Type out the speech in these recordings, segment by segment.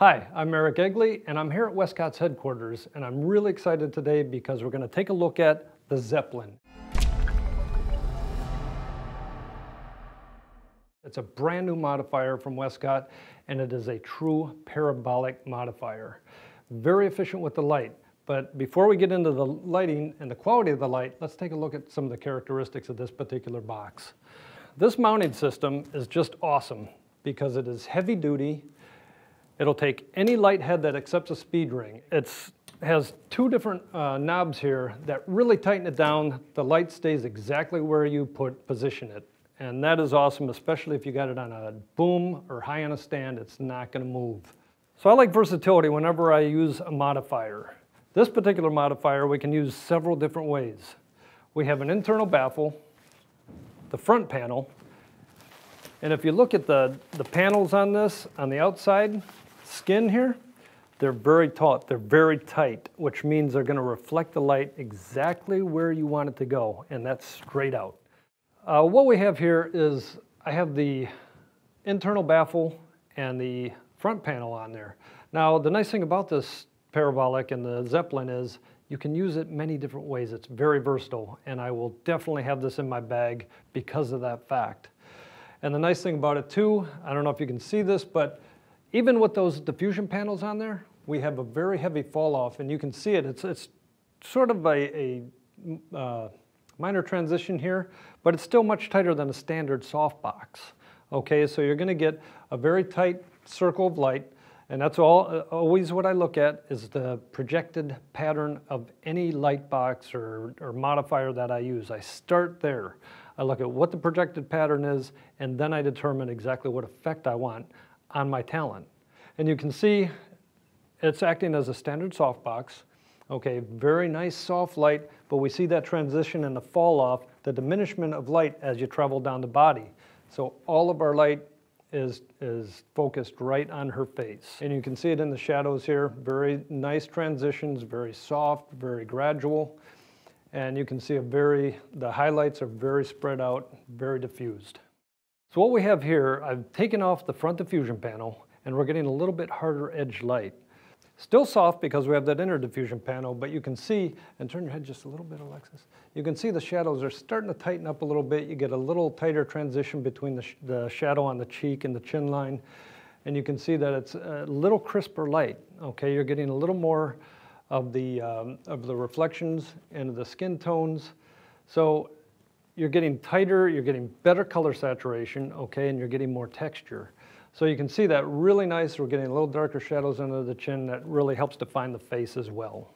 Hi, I'm Eric Egley, and I'm here at Westcott's headquarters, and I'm really excited today because we're going to take a look at the Zeppelin. It's a brand new modifier from Westcott, and it is a true parabolic modifier. Very efficient with the light. But before we get into the lighting and the quality of the light, let's take a look at some of the characteristics of this particular box. This mounting system is just awesome because it is heavy duty. It'll take any light head that accepts a speed ring. It has two different knobs here that really tighten it down. The light stays exactly where you position it. And that is awesome, especially if you got it on a boom or high on a stand, it's not gonna move. So I like versatility whenever I use a modifier. This particular modifier we can use several different ways. We have an internal baffle, the front panel, and if you look at the panels on this, on the outside skin here, they're very taut, they're very tight, which means they're going to reflect the light exactly where you want it to go, and that's straight out. What we have here is I have the internal baffle and the front panel on there. Now the nice thing about this parabolic and the Zeppelin is you can use it many different ways. It's very versatile, and I will definitely have this in my bag because of that fact. And the nice thing about it too, I don't know if you can see this, but even with those diffusion panels on there, we have a very heavy fall off, and you can see it. It's sort of a minor transition here, but it's still much tighter than a standard softbox. Okay, so you're gonna get a very tight circle of light, and that's always what I look at is the projected pattern of any light box or modifier that I use. I start there. I look at what the projected pattern is, and then I determine exactly what effect I want on my talent. And you can see it's acting as a standard softbox. Okay, very nice soft light, but we see that transition and the fall off, the diminishment of light as you travel down the body. So all of our light is focused right on her face. And you can see it in the shadows here, very nice transitions, very soft, very gradual. And you can see the highlights are very spread out, very diffused. So what we have here, I've taken off the front diffusion panel, and we're getting a little bit harder edge light. Still soft because we have that inner diffusion panel, but you can see, and turn your head just a little bit, Alexis, you can see the shadows are starting to tighten up a little bit. You get a little tighter transition between the shadow on the cheek and the chin line, and you can see that it's a little crisper light. Okay, you're getting a little more of the reflections and the skin tones. So you're getting tighter, you're getting better color saturation, okay, and you're getting more texture. So you can see that really nice. We're getting a little darker shadows under the chin that really helps define the face as well.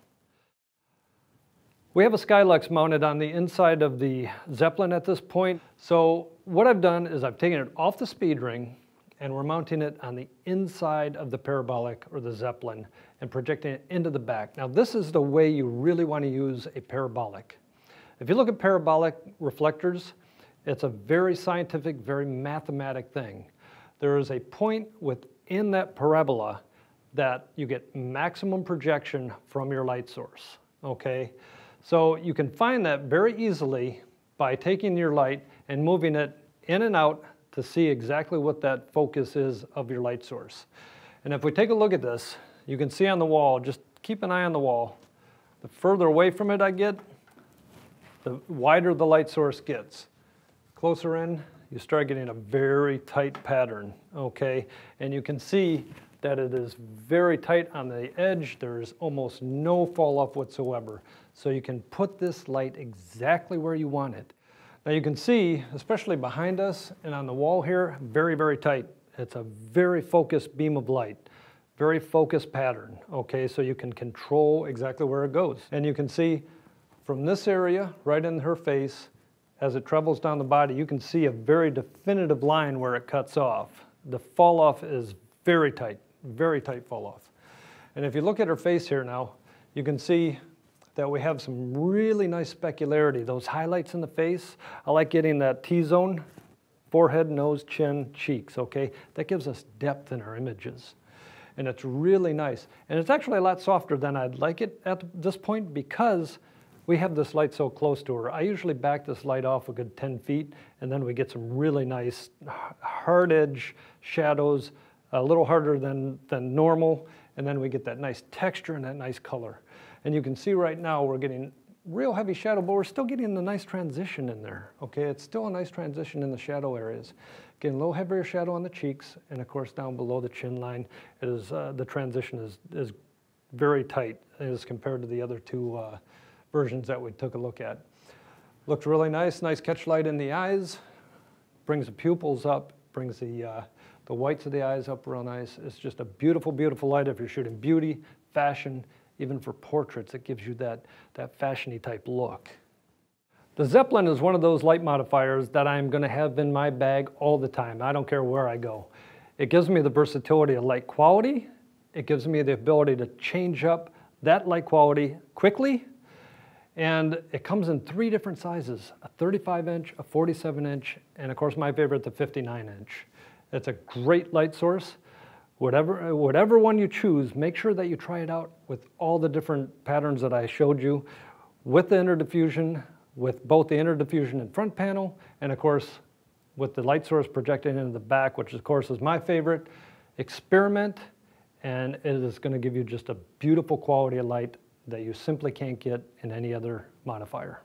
We have a Skylux mounted on the inside of the Zeppelin at this point. So what I've done is I've taken it off the speed ring, and we're mounting it on the inside of the parabolic or the Zeppelin and projecting it into the back. Now this is the way you really want to use a parabolic. If you look at parabolic reflectors, it's a very scientific, very mathematic thing. There is a point within that parabola that you get maximum projection from your light source, okay? So you can find that very easily by taking your light and moving it in and out to see exactly what that focus is of your light source. And if we take a look at this, you can see on the wall, just keep an eye on the wall. The further away from it I get, the wider the light source gets. Closer in, you start getting a very tight pattern, okay? And you can see that it is very tight on the edge. There's almost no fall off whatsoever. So you can put this light exactly where you want it. Now you can see, especially behind us and on the wall here, very, very tight. It's a very focused beam of light, very focused pattern, okay? So you can control exactly where it goes. And you can see from this area, right in her face, as it travels down the body, you can see a very definitive line where it cuts off. The fall off is very tight fall off. And if you look at her face here now, you can see that we have some really nice specularity. Those highlights in the face, I like getting that T-zone, forehead, nose, chin, cheeks, okay? That gives us depth in our images. And it's really nice. And it's actually a lot softer than I'd like it at this point because we have this light so close to her. I usually back this light off a good 10 feet, and then we get some really nice hard edge shadows, a little harder than normal, and then we get that nice texture and that nice color. And you can see right now we're getting real heavy shadow, but we're still getting a nice transition in there, okay? It's still a nice transition in the shadow areas. Getting a little heavier shadow on the cheeks, and of course down below the chin line, it is, the transition is very tight as compared to the other two versions that we took a look at. Looks really nice, nice catch light in the eyes, brings the pupils up, brings the whites of the eyes up real nice. It's just a beautiful, beautiful light if you're shooting beauty, fashion, even for portraits. It gives you that fashion-y type look. The Zeppelin is one of those light modifiers that I'm going to have in my bag all the time. I don't care where I go. It gives me the versatility of light quality. It gives me the ability to change up that light quality quickly. And it comes in 3 different sizes, a 35-inch, a 47-inch, and of course my favorite, the 59-inch. It's a great light source. Whatever one you choose, make sure that you try it out with all the different patterns that I showed you, with the inner diffusion, with both the inner diffusion and front panel, and of course with the light source projected into the back, which of course is my favorite. Experiment, and it is going to give you just a beautiful quality of light that you simply can't get in any other modifier.